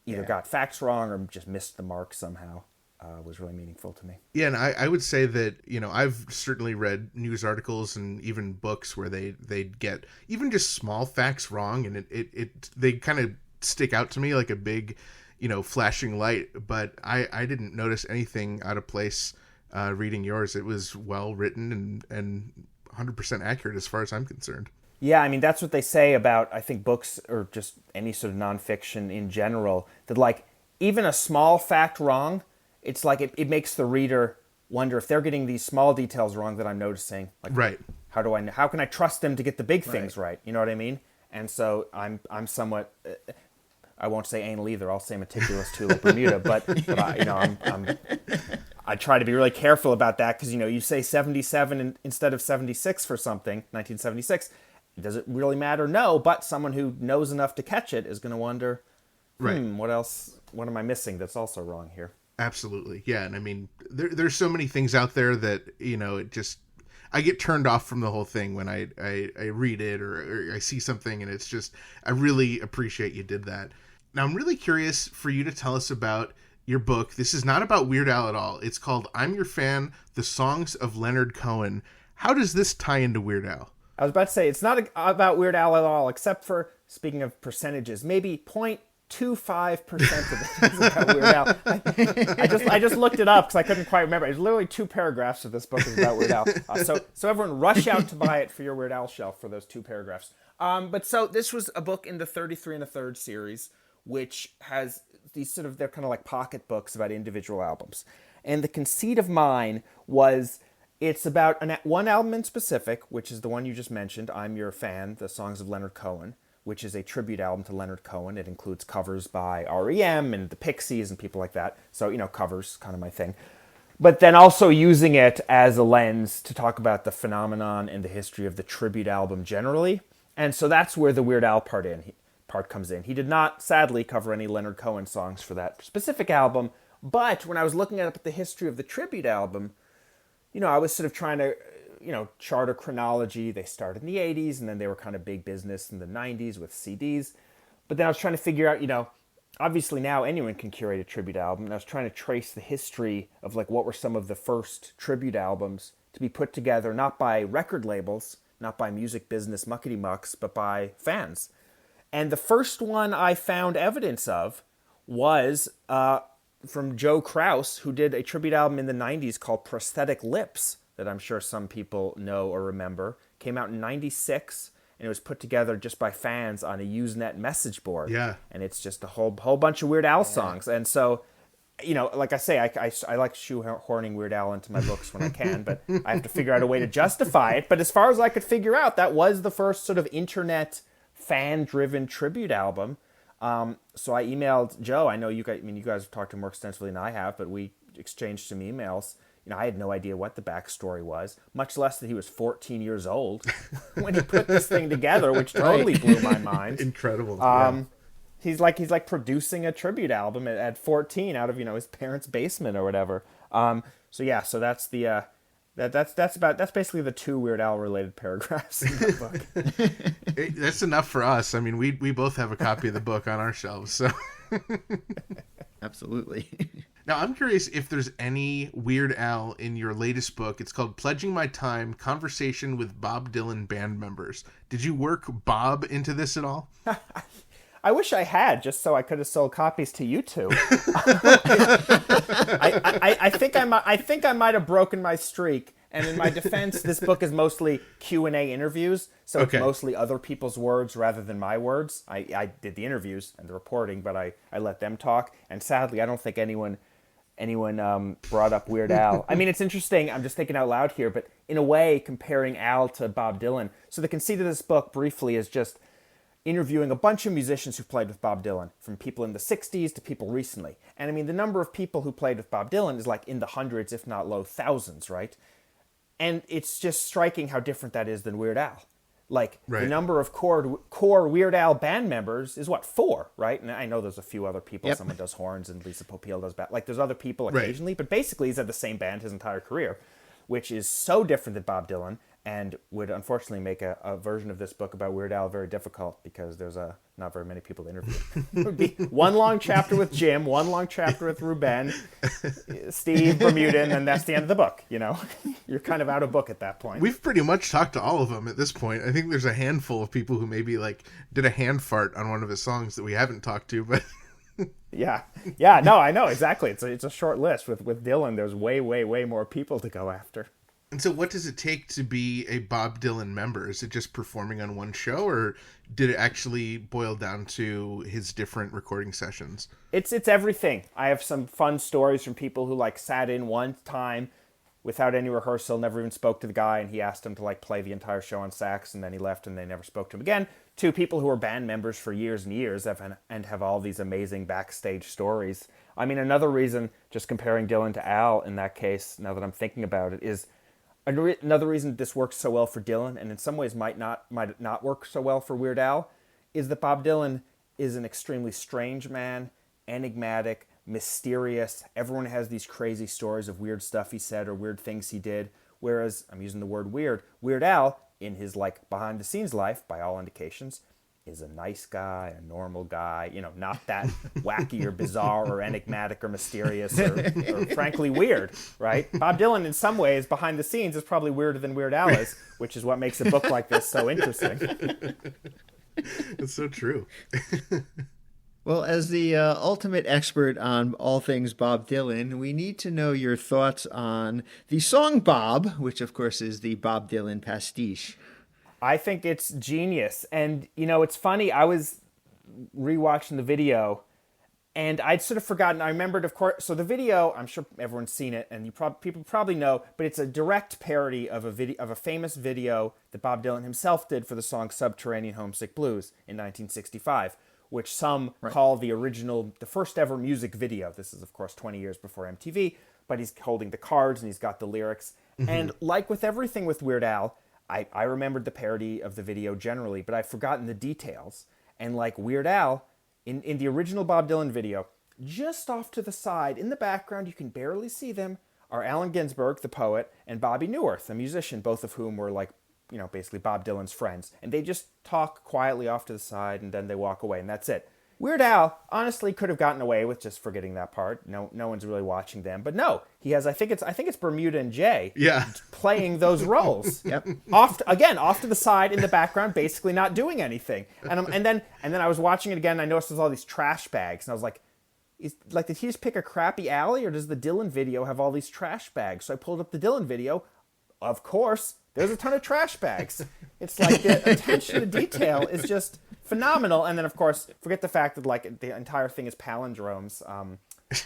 either got facts wrong or just missed the mark somehow was really meaningful to me. Yeah, and I would say that, I've certainly read news articles and even books where they'd get even just small facts wrong, and they kind of stick out to me like a big, flashing light, but I didn't notice anything out of place reading yours. It was well written and 100% accurate as far as I'm concerned. Yeah, that's what they say about, I think, books or just any sort of nonfiction in general, that even a small fact wrong, it's it makes the reader wonder if they're getting these small details wrong that I'm noticing. Right. How can I trust them to get the big things right? You know what I mean? And so I'm somewhat, I won't say anal either. I'll say meticulous too, like Bermuda. But I try to be really careful about that, because you say 77 instead of 76 for something, 1976. Does it really matter? No, but someone who knows enough to catch it is going to wonder, what else? What am I missing that's also wrong here? Absolutely, yeah. And there's so many things out there that it just, I get turned off from the whole thing when I read it or I see something, and it's just, I really appreciate you did that. Now I'm really curious for you to tell us about your book. This is not about Weird Al at all. It's called "I'm Your Fan: The Songs of Leonard Cohen." How does this tie into Weird Al? I was about to say, it's not about Weird Al at all, except for, speaking of percentages, maybe 0.25% of it is about Weird Al. I just looked it up because I couldn't quite remember. There's literally 2 paragraphs of this book is about Weird Al. So everyone rush out to buy it for your Weird Al shelf for those 2 paragraphs. But so this was a book in the 33 1/3 series, which has these they're kind of like pocket books about individual albums. And the conceit of mine was, it's about one album in specific, which is the one you just mentioned, I'm Your Fan, The Songs of Leonard Cohen, which is a tribute album to Leonard Cohen. It includes covers by REM and the Pixies and people like that. So, covers, kind of my thing. But then also using it as a lens to talk about the phenomenon and the history of the tribute album generally. And so that's where the Weird Al part comes in. He did not, sadly, cover any Leonard Cohen songs for that specific album, But when I was looking at the history of the tribute album, I was sort of trying to, chart a chronology. They started in the 80s, and then they were kind of big business in the 90s with CDs. But then I was trying to figure out, obviously now anyone can curate a tribute album, and I was trying to trace the history of like what were some of the first tribute albums to be put together, not by record labels, not by music business muckety mucks, but by fans. And the first one I found evidence of was from Joe Kraus, who did a tribute album in the 90s called Prosthetic Lips, that I'm sure some people know or remember. Came out in 96, and it was put together just by fans on a Usenet message board. Yeah. And it's just a whole bunch of Weird Al songs. And so, like I say, I like shoehorning Weird Al into my books when I can, but I have to figure out a way to justify it. But as far as I could figure out, that was the first sort of internet fan-driven tribute album. So I emailed Joe. I know you guys have talked to him more extensively than I have, but we exchanged some emails. I had no idea what the backstory was, much less that he was 14 years old when he put this thing together, which totally blew my mind. Incredible. He's like producing a tribute album at 14 out of his parents' basement or whatever. So that's the that's basically the 2 Weird Al related paragraphs in the book. That's enough for us. I mean, we both have a copy of the book on our shelves, so Absolutely. Now, I'm curious if there's any Weird Al in your latest book. It's called Pledging My Time, Conversation with Bob Dylan Band Members. Did you work Bob into this at all? I wish I had, just so I could have sold copies to you two. I think I might have broken my streak. And in my defense, this book is mostly Q&A interviews, so it's mostly other people's words rather than my words. I did the interviews and the reporting, but I let them talk. And sadly, I don't think anyone brought up Weird Al. I mean, it's interesting. I'm just thinking out loud here, but in a way, comparing Al to Bob Dylan. So the conceit of this book, briefly, is just interviewing a bunch of musicians who played with Bob Dylan, from people in the 60s to people recently. And I mean, the number of people who played with Bob Dylan is like in the hundreds, if not low thousands, right? And it's just striking how different that is than Weird Al. Like, the number of core Weird Al band members is, 4, right? And I know there's a few other people. Yep. Someone does horns and Lisa Popeil does bass. Like, there's other people occasionally, but basically he's had the same band his entire career, which is so different than Bob Dylan and would unfortunately make a version of this book about Weird Al very difficult because there's not very many people to interview. It would be one long chapter with Jim, one long chapter with Ruben, Steve, Bermuda, and that's the end of the book, You're kind of out of book at that point. We've pretty much talked to all of them at this point. I think there's a handful of people who maybe did a hand fart on one of his songs that we haven't talked to, but... Yeah, no, I know, exactly. It's a short list. With Dylan, there's way, way, way more people to go after. And so what does it take to be a Bob Dylan member? Is it just performing on one show, or did it actually boil down to his different recording sessions? It's everything. I have some fun stories from people who sat in one time without any rehearsal, never even spoke to the guy, and he asked him to play the entire show on sax, and then he left and they never spoke to him again. To people who were band members for years and years and have all these amazing backstage stories. I mean, another reason, just comparing Dylan to Al in that case, now that I'm thinking about it, is another reason this works so well for Dylan, and in some ways might not work so well for Weird Al, is that Bob Dylan is an extremely strange man, enigmatic, mysterious. Everyone has these crazy stories of weird stuff he said or weird things he did, whereas, I'm using the word weird, Weird Al, in his behind-the-scenes life, by all indications, is a nice guy, a normal guy, not that wacky or bizarre or enigmatic or mysterious or frankly weird, right? Bob Dylan, in some ways, behind the scenes, is probably weirder than Weird Al is, which is what makes a book like this so interesting. It's so true. Well, as the ultimate expert on all things Bob Dylan, we need to know your thoughts on the song Bob, which of course is the Bob Dylan pastiche. I think it's genius. And, it's funny, I was rewatching the video and I'd sort of forgotten. I remembered, of course, so the video, I'm sure everyone's seen it and people probably know, but it's a direct parody of a famous video that Bob Dylan himself did for the song Subterranean Homesick Blues in 1965. Which some call the first ever music video. This is, of course, 20 years before MTV, but he's holding the cards and he's got the lyrics. Mm-hmm. And like with everything with Weird Al, I remembered the parody of the video generally, but I've forgotten the details. And like Weird Al, in the original Bob Dylan video, just off to the side, in the background, you can barely see them, are Allen Ginsberg, the poet, and Bobby Newirth, a musician, both of whom were like, basically Bob Dylan's friends. And they just talk quietly off to the side, and then they walk away, and that's it. Weird Al honestly could have gotten away with just forgetting that part. No one's really watching them. But no, he has, I think it's Bermuda and Jay playing those roles. Yep. Off to the side in the background, basically not doing anything. And then I was watching it again, and I noticed there's all these trash bags, and I was like, did he just pick a crappy alley, or does the Dylan video have all these trash bags? So I pulled up the Dylan video. Of course, there's a ton of trash bags. It's like the attention to detail is just phenomenal. And then, of course, forget the fact that like the entire thing is palindromes.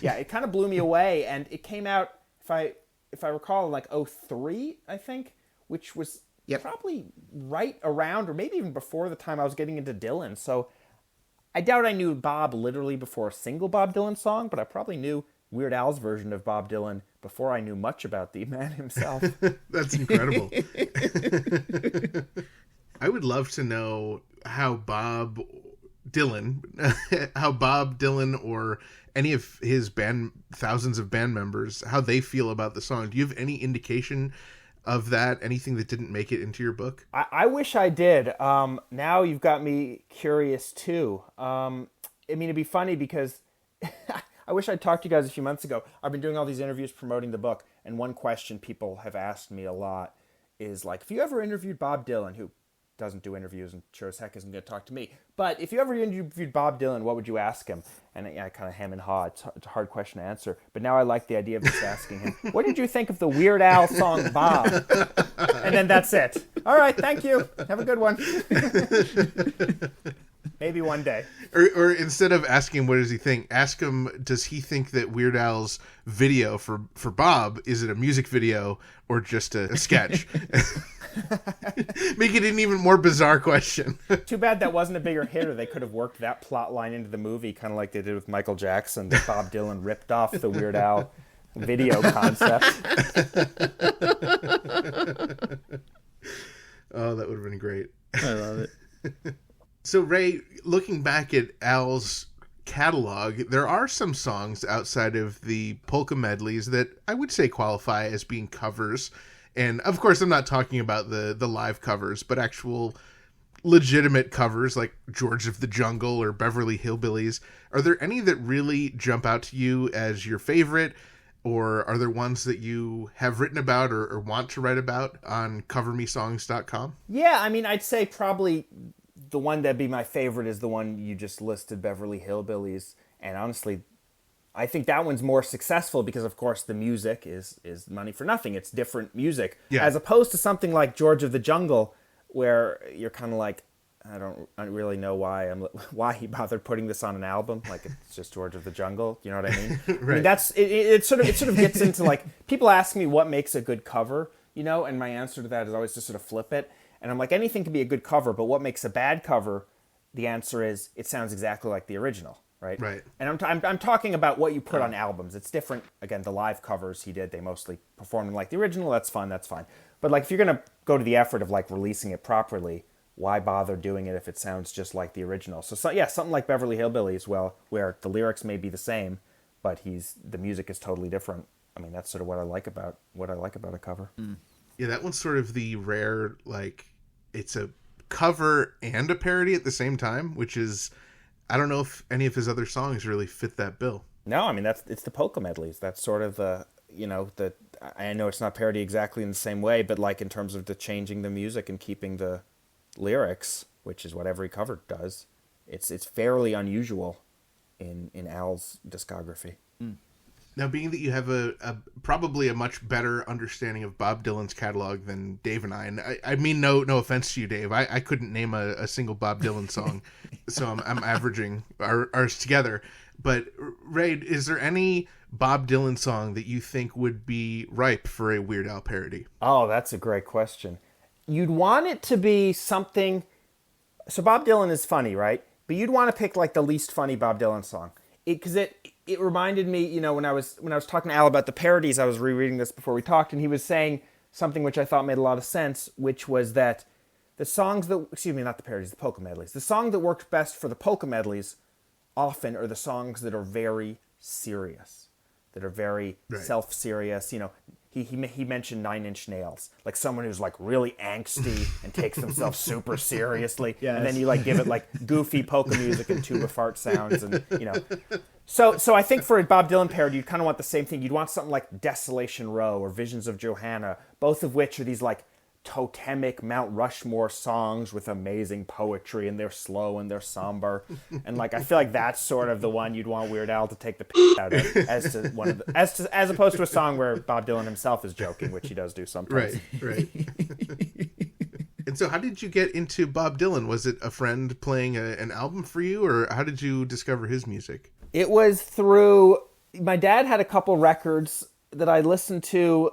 It kind of blew me away. And it came out, if I recall, like 2003, I think, which was probably right around or maybe even before the time I was getting into Dylan. So I doubt I knew Bob literally before a single Bob Dylan song, but I probably knew Weird Al's version of Bob Dylan before I knew much about the man himself. That's incredible. I would love to know how Bob Dylan or any of his thousands of band members, how they feel about the song. Do you have any indication of that? Anything that didn't make it into your book? I wish I did. Now you've got me curious too. It'd be funny because I wish I'd talked to you guys a few months ago. I've been doing all these interviews promoting the book, and one question people have asked me a lot is like, if you ever interviewed Bob Dylan, who doesn't do interviews and sure as heck isn't going to talk to me, but if you ever interviewed Bob Dylan, what would you ask him? And I kind of hem and haw. It's a hard question to answer, but now I like the idea of just asking him, what did you think of the Weird Al song Bob? And then that's it. All right, thank you. Have a good one. Maybe one day. Or instead of asking him what does he think, ask him, does he think that Weird Al's video for Bob, is it a music video or just a sketch? Make it an even more bizarre question. Too bad that wasn't a bigger hit, or they could have worked that plot line into the movie, kind of like they did with Michael Jackson, that Bob Dylan ripped off the Weird Al video concept. Oh, that would have been great. I love it. So, Ray, looking back at Al's catalog, there are some songs outside of the polka medleys that I would say qualify as being covers. And, of course, I'm not talking about the live covers, but actual legitimate covers like George of the Jungle or Beverly Hillbillies. Are there any that really jump out to you as your favorite? Or are there ones that you have written about or want to write about on covermesongs.com? Yeah, I'd say probably the one that'd be my favorite is the one you just listed, Beverly Hillbillies. And honestly, I think that one's more successful because, of course, the music is money for nothing. It's different music. Yeah. As opposed to something like George of the Jungle, where you're kind of like, I don't really know why he bothered putting this on an album. Like, it's just George of the Jungle. You know what I mean? Right. That's it. Sort of gets into like, people ask me what makes a good cover, and my answer to that is always to sort of flip it. And I'm like, anything can be a good cover, but what makes a bad cover? The answer is it sounds exactly like the original, right? Right. And I'm talking about what you put on albums. It's different. Again, the live covers he did, they mostly performed them like the original. That's fun. That's fine. But like, if you're gonna go to the effort of like releasing it properly, why bother doing it if it sounds just like the original? So something like Beverly Hillbillies, where the lyrics may be the same, but the music is totally different. That's sort of what I like about a cover. Mm. Yeah, that one's sort of the rare, like, it's a cover and a parody at the same time, which is, I don't know if any of his other songs really fit that bill. No, it's the polka medleys. That's sort of I know it's not parody exactly in the same way, but like in terms of the changing the music and keeping the lyrics, which is what every cover does, it's fairly unusual in Al's discography. Mm. Now, being that you have probably a much better understanding of Bob Dylan's catalog than Dave and I, and I mean no offense to you, Dave, I couldn't name a single Bob Dylan song, so I'm averaging ours together. But Ray, is there any Bob Dylan song that you think would be ripe for a Weird Al parody? Oh, that's a great question. You'd want it to be something. So Bob Dylan is funny, right? But you'd want to pick like the least funny Bob Dylan song, because it reminded me, when I was talking to Al about the parodies, I was rereading this before we talked, and he was saying something which I thought made a lot of sense, which was that the songs that, not the parodies, the polka medleys, the song that worked best for the polka medleys often are the songs that are very serious, that are very self-serious. You know, he mentioned Nine Inch Nails, like someone who's like really angsty and takes themselves super seriously, and then you like give it like goofy polka music and tuba fart sounds, and you know. So I think for a Bob Dylan parody, you'd kind of want the same thing. You'd want something like Desolation Row or Visions of Johanna, both of which are these like totemic Mount Rushmore songs with amazing poetry, and they're slow and they're somber, and like I feel like that's sort of the one you'd want Weird Al to take the piss out of, as opposed to a song where Bob Dylan himself is joking, which he does do sometimes. Right. And so how did you get into Bob Dylan? Was it a friend playing an album for you, or how did you discover his music? It was through, my dad had a couple records that I listened to.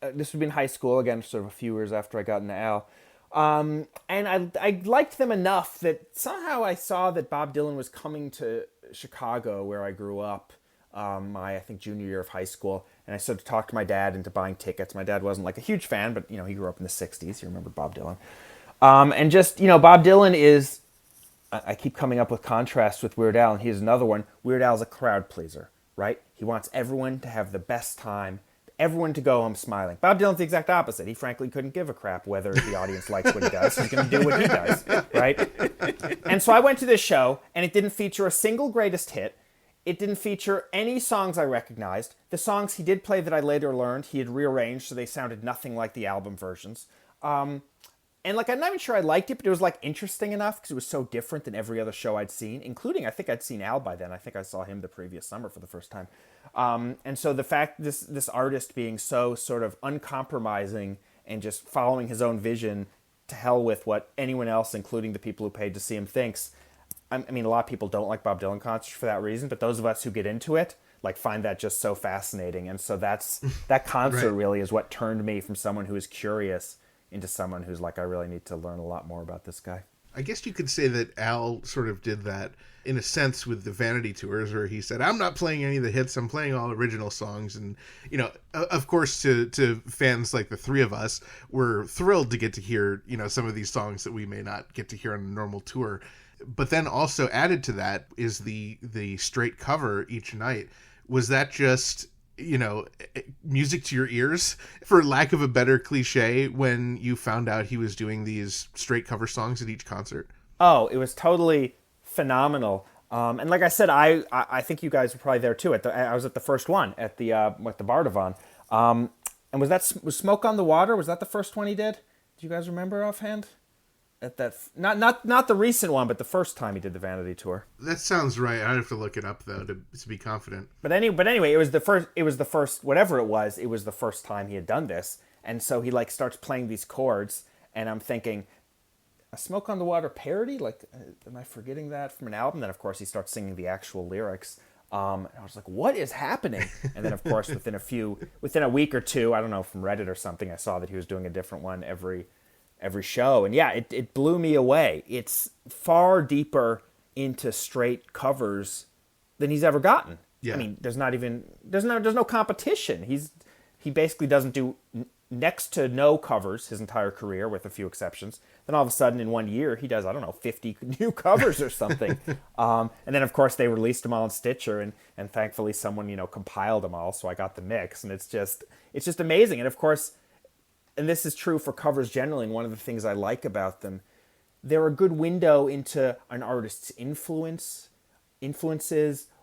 This would be in high school, again, sort of a few years after I got into Al. And I liked them enough that somehow I saw that Bob Dylan was coming to Chicago, where I grew up, I think, junior year of high school. And I sort of talked my dad into buying tickets. My dad wasn't like a huge fan, but, you know, he grew up in the 60s. You remember Bob Dylan. And just, you know, Bob Dylan is, I keep coming up with contrasts with Weird Al, and here's another one. Weird Al's a crowd pleaser, right? He wants everyone to have the best time, everyone to go home smiling. Bob Dylan's the exact opposite. He frankly couldn't give a crap whether the audience likes what he does. He's going to do what he does, right? And so I went to this show, and it didn't feature a single greatest hit. It didn't feature any songs I recognized. The songs he did play that I later learned, he had rearranged so they sounded nothing like the album versions. And like, I'm not even sure I liked it, but it was like interesting enough because it was so different than every other show I'd seen, including, I think I'd seen Al by then. I think I saw him the previous summer for the first time. And so the fact this artist being so sort of uncompromising and just following his own vision, to hell with what anyone else, including the people who paid to see him, thinks. I mean, a lot of people don't like Bob Dylan concerts for that reason, but those of us who get into it, like, find that just so fascinating. And so that concert really is what turned me from someone who is curious into someone who's like, I really need to learn a lot more about this guy. I guess you could say that Al sort of did that in a sense with the Vanity Tours, where he said, I'm not playing any of the hits, I'm playing all original songs. And, you know, of course, to fans like the three of us, we're thrilled to get to hear, you know, some of these songs that we may not get to hear on a normal tour. But then also added to that is the straight cover each night. Was that just, you know, music to your ears, for lack of a better cliche, when you found out he was doing these straight cover songs at each concert? Oh, it was totally phenomenal. And like I said, I think you guys were probably there too. I was at the first one at the Bardavon. And was Smoke on the Water? Was that the first one he did? Do you guys remember offhand? At that, not the recent one, but the first time he did the Vanity Tour. That sounds right. I'd have to look it up though to be confident. But anyway, it was the first whatever it was. It was the first time he had done this, and so he like starts playing these chords, and I'm thinking, a Smoke on the Water parody? Like, am I forgetting that from an album? Then of course he starts singing the actual lyrics. And I was like, what is happening? And then of course within a week or two, I don't know, from Reddit or something, I saw that he was doing a different one every show. And yeah, it blew me away. It's far deeper into straight covers than he's ever gotten. Yeah. I mean, there's no competition. He basically doesn't do next to no covers his entire career, with a few exceptions. Then all of a sudden in 1 year, he does, I don't know, 50 new covers or something. And then of course they released them all on Stitcher, and thankfully someone, you know, compiled them all, so I got the mix, and it's just amazing. And of course, and this is true for covers generally, and one of the things I like about them, they're a good window into an artist's influences,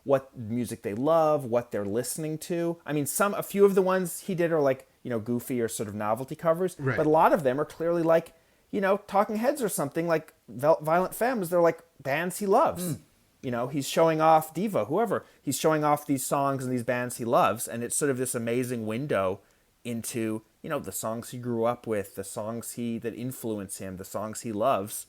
what music they love, what they're listening to. I mean, a few of the ones he did are like, you know, goofy or sort of novelty covers, right. But a lot of them are clearly like, you know, Talking Heads or something, like Violent Femmes. They're like bands he loves. You know, he's showing off Diva, whoever. He's showing off these songs and these bands he loves, and it's sort of this amazing window into, you know, the songs he grew up with, the songs that influence him, the songs he loves,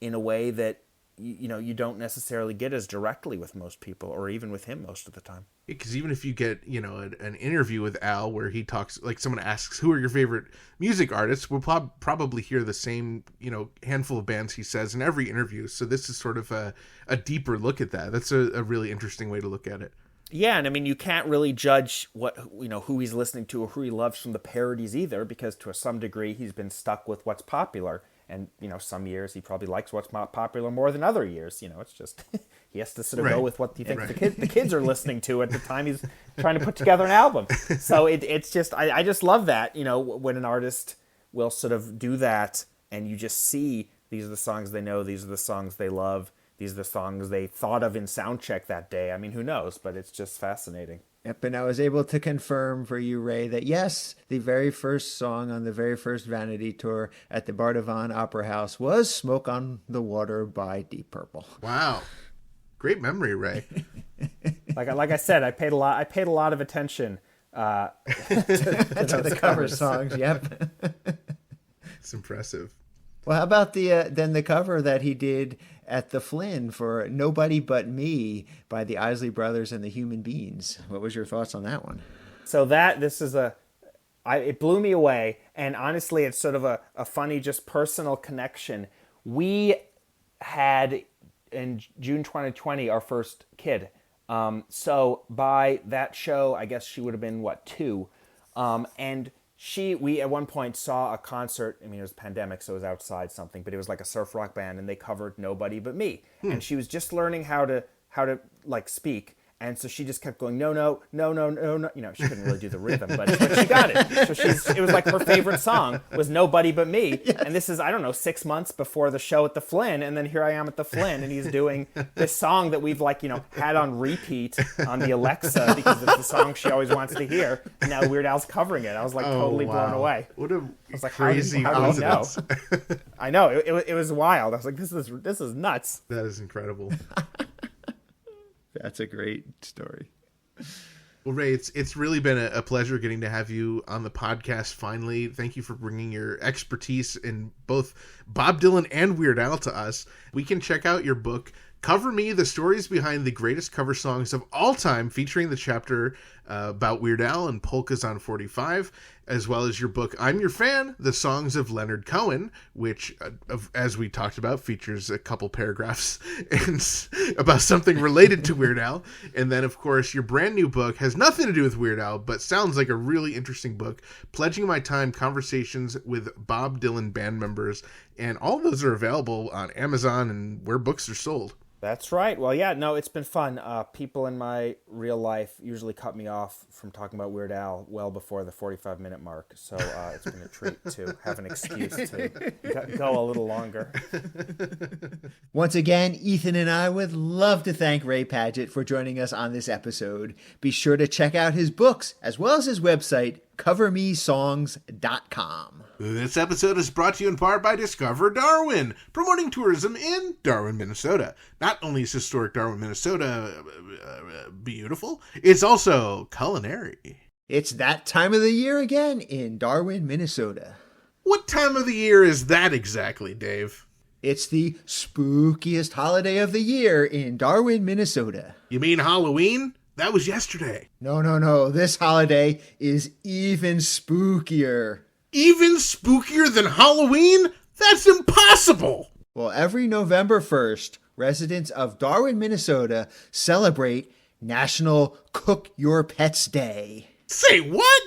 in a way that, you know, you don't necessarily get as directly with most people, or even with him most of the time. Because even if you get, you know, an interview with Al where he talks, like someone asks, who are your favorite music artists, we'll probably hear the same, you know, handful of bands he says in every interview. So this is sort of a deeper look at that. That's a really interesting way to look at it. Yeah, and I mean, you can't really judge who he's listening to or who he loves from the parodies either, because to some degree he's been stuck with what's popular. And, some years he probably likes what's popular more than other years. It's just, he has to sort of go with what he thinks the kids are listening to at the time he's trying to put together an album. So it's just, I just love that, when an artist will sort of do that and you just see these are the songs they know, these are the songs they love, these are the songs they thought of in soundcheck that day. I mean, who knows, but it's just fascinating. Yep, and I was able to confirm for you, Ray, that yes, the very first song on the very first Vanity tour at the Bardavon Opera House was Smoke on the Water by Deep Purple. Wow. Great memory, Ray. Like I said, I paid a lot of attention to the cover songs, yep. It's impressive. Well, how about then the cover that he did at the Flynn for Nobody But Me by the Isley Brothers and the Human Beings? What was your thoughts on that one? So it blew me away. And honestly, it's sort of a funny, just personal connection. We had, in June 2020, our first kid. So by that show, I guess she would have been, 2? And we at one point saw a concert. I mean, it was a pandemic, so it was outside something, but it was like a surf rock band, and they covered Nobody But Me. And she was just learning how to speak. And so she just kept going, no, no, no, no, no, no. She couldn't really do the rhythm, but she got it. So it was like her favorite song was Nobody But Me. Yes. And this is, 6 months before the show at the Flynn. And then here I am at the Flynn, and he's doing this song that we've had on repeat on the Alexa because it's the song she always wants to hear. And now Weird Al's covering it. I was totally blown away. What a crazy coincidence. I know. It was wild. I was like, this is nuts. That is incredible. That's a great story. Well, Ray, it's really been a pleasure getting to have you on the podcast finally. Thank you for bringing your expertise in both Bob Dylan and Weird Al to us. We can check out your book, Cover Me, The Stories Behind the Greatest Cover Songs of All Time, featuring the chapter about Weird Al and Polkas on 45, as well as your book, I'm Your Fan, The Songs of Leonard Cohen, which, as we talked about, features a couple paragraphs about something related to Weird Al. And then, of course, your brand new book has nothing to do with Weird Al, but sounds like a really interesting book, Pledging My Time, Conversations with Bob Dylan Band Members. And all those are available on Amazon and where books are sold. That's right. Well, yeah, no, it's been fun. People in my real life usually cut me off from talking about Weird Al well before the 45-minute mark. So it's been a treat to have an excuse to go a little longer. Once again, Ethan and I would love to thank Ray Padgett for joining us on this episode. Be sure to check out his books as well as his website, covermesongs.com. This episode is brought to you in part by Discover Darwin, promoting tourism in Darwin, Minnesota. Not only is historic Darwin, Minnesota beautiful, it's also culinary. It's that time of the year again in Darwin, Minnesota. What time of the year is that exactly, Dave? It's the spookiest holiday of the year in Darwin, Minnesota. You mean Halloween? That was yesterday. No. This holiday is even spookier. Even spookier than Halloween? That's impossible! Well, every November 1st, residents of Darwin, Minnesota celebrate National Cook Your Pets Day. Say what?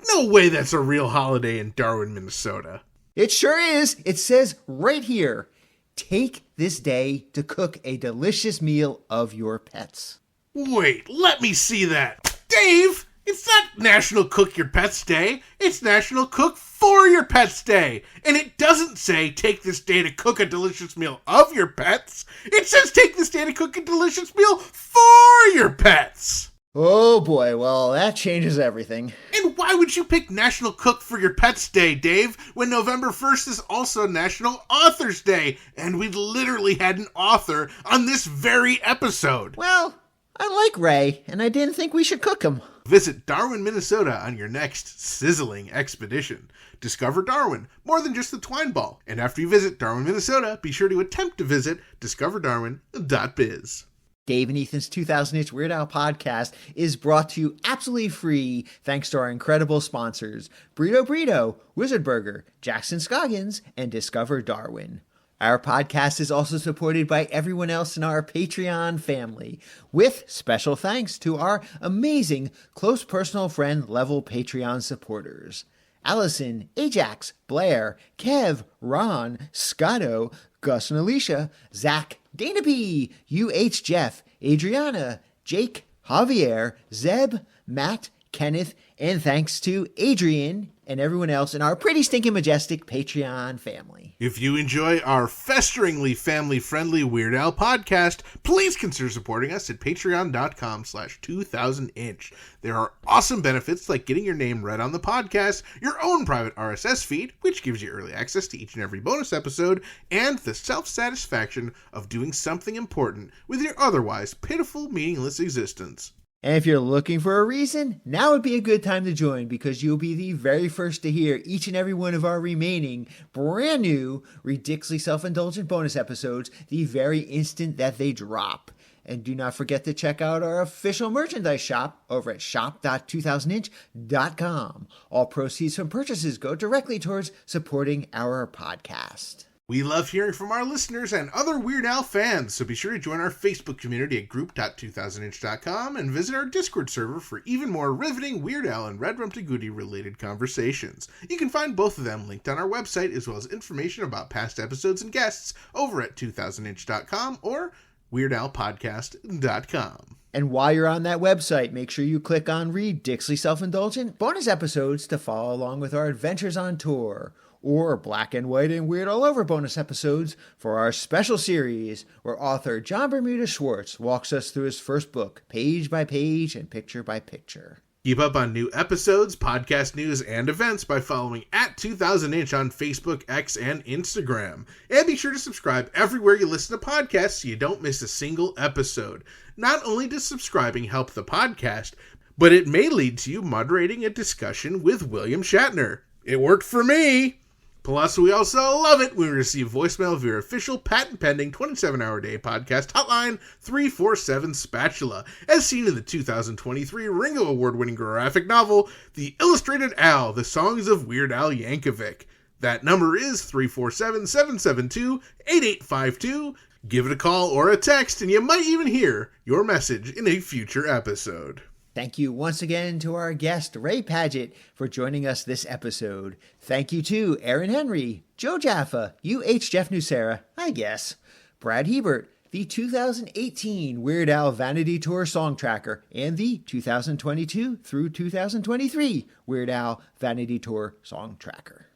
No way that's a real holiday in Darwin, Minnesota. It sure is. It says right here, take this day to cook a delicious meal of your pets. Wait, let me see that. Dave, it's not National Cook Your Pets Day. It's National Cook for Your Pets Day. And it doesn't say take this day to cook a delicious meal of your pets. It says take this day to cook a delicious meal for your pets. Oh boy, well, that changes everything. And why would you pick National Cook for Your Pets Day, Dave, when November 1st is also National Authors Day, and we literally had an author on this very episode? Well, I like Ray, and I didn't think we should cook him. Visit Darwin, Minnesota on your next sizzling expedition. Discover Darwin, more than just the twine ball. And after you visit Darwin, Minnesota, be sure to attempt to visit discoverdarwin.biz. Dave and Ethan's 2000-Inch Weird Al podcast is brought to you absolutely free thanks to our incredible sponsors, Burrito, Wizard Burger, Jackson Scoggins, and Discover Darwin. Our podcast is also supported by everyone else in our Patreon family, with special thanks to our amazing close personal friend level Patreon supporters. Allison, Ajax, Blair, Kev, Ron, Scotto, Gus and Alicia, Zach, Dana P, UH Jeff, Adriana, Jake, Javier, Zeb, Matt, Kenneth, and thanks to Adrian and everyone else in our pretty stinking majestic Patreon family. If you enjoy our festeringly family-friendly Weird Al podcast, please consider supporting us at patreon.com/2000inch. There are awesome benefits like getting your name read on the podcast, your own private RSS feed, which gives you early access to each and every bonus episode, and the self-satisfaction of doing something important with your otherwise pitiful, meaningless existence. And if you're looking for a reason, now would be a good time to join because you'll be the very first to hear each and every one of our remaining brand new, ridiculously self-indulgent bonus episodes the very instant that they drop. And do not forget to check out our official merchandise shop over at shop.2000inch.com. All proceeds from purchases go directly towards supporting our podcast. We love hearing from our listeners and other Weird Al fans, so be sure to join our Facebook community at group.2000inch.com and visit our Discord server for even more riveting Weird Al and Red Rum to Goody related conversations. You can find both of them linked on our website, as well as information about past episodes and guests over at 2000inch.com or weirdalpodcast.com. And while you're on that website, make sure you click on Ridiculously Self-Indulgent bonus episodes to follow along with our adventures on tour, or Black and White and Weird All Over bonus episodes for our special series where author John Bermuda Schwartz walks us through his first book, page by page and picture by picture. Keep up on new episodes, podcast news, and events by following at 2000inch on Facebook, X, and Instagram. And be sure to subscribe everywhere you listen to podcasts so you don't miss a single episode. Not only does subscribing help the podcast, but it may lead to you moderating a discussion with William Shatner. It worked for me! Plus, we also love it when we receive voicemail via official patent-pending 27-hour-a-day podcast hotline 347 Spatula, as seen in the 2023 Ringo Award-winning graphic novel, The Illustrated Al, The Songs of Weird Al Yankovic. That number is 347-772-8852. Give it a call or a text, and you might even hear your message in a future episode. Thank you once again to our guest, Ray Padgett, for joining us this episode. Thank you to Aaron Henry, Joe Jaffa, Jeff Nucera, I guess, Brad Hebert, the 2018 Weird Al Vanity Tour Song Tracker, and the 2022 through 2023 Weird Al Vanity Tour Song Tracker.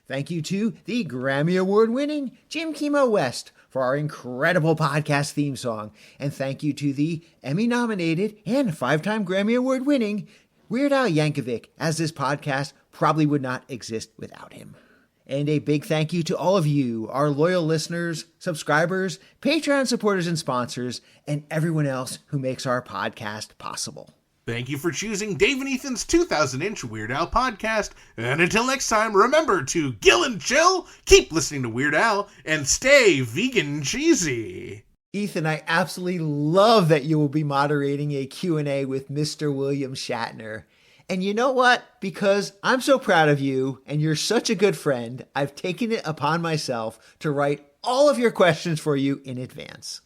Thank you to the Grammy Award-winning Jim Kimo West for our incredible podcast theme song. And thank you to the Emmy-nominated and 5-time Grammy Award-winning Weird Al Yankovic, as this podcast probably would not exist without him. And a big thank you to all of you, our loyal listeners, subscribers, Patreon supporters and sponsors, and everyone else who makes our podcast possible. Thank you for choosing Dave and Ethan's 2000-inch Weird Al podcast. And until next time, remember to gill and chill, keep listening to Weird Al, and stay vegan cheesy. Ethan, I absolutely love that you will be moderating a Q&A with Mr. William Shatner. And you know what? Because I'm so proud of you, and you're such a good friend, I've taken it upon myself to write all of your questions for you in advance.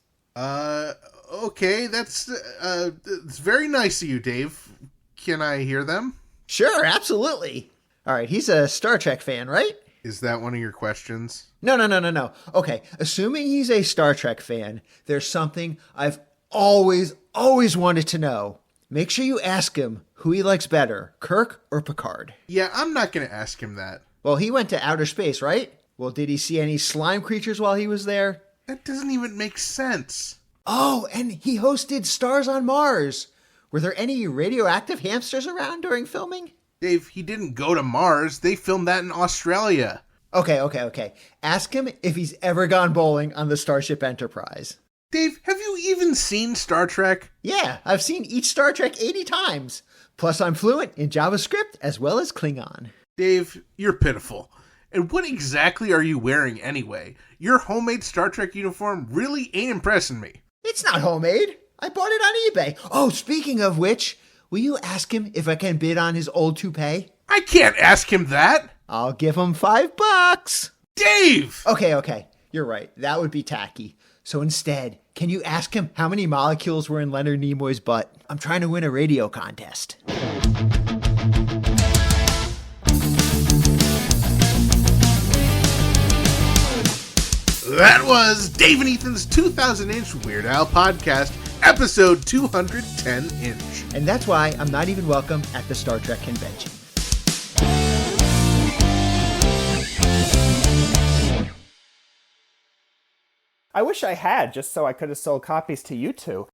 Okay, that's it's very nice of you, Dave. Can I hear them? Sure, absolutely. All right, he's a Star Trek fan, right? Is that one of your questions? No. Okay, assuming he's a Star Trek fan, there's something I've always wanted to know. Make sure you ask him who he likes better, Kirk or Picard. Yeah, I'm not going to ask him that. Well, he went to outer space, right? Well, did he see any slime creatures while he was there? That doesn't even make sense. Oh, and he hosted Stars on Mars. Were there any radioactive hamsters around during filming? Dave, he didn't go to Mars. They filmed that in Australia. Okay. Ask him if he's ever gone bowling on the Starship Enterprise. Dave, have you even seen Star Trek? Yeah, I've seen each Star Trek 80 times. Plus, I'm fluent in JavaScript as well as Klingon. Dave, you're pitiful. And what exactly are you wearing anyway? Your homemade Star Trek uniform really ain't impressing me. It's not homemade. I bought it on eBay. Oh, speaking of which, will you ask him if I can bid on his old toupee? I can't ask him that. I'll give him $5. Dave! Okay. You're right. That would be tacky. So instead, can you ask him how many molecules were in Leonard Nimoy's butt? I'm trying to win a radio contest. That was Dave and Ethan's 2000-inch Weird Al podcast, episode 210-inch. And that's why I'm not even welcome at the Star Trek convention. I wish I had, just so I could have sold copies to you two.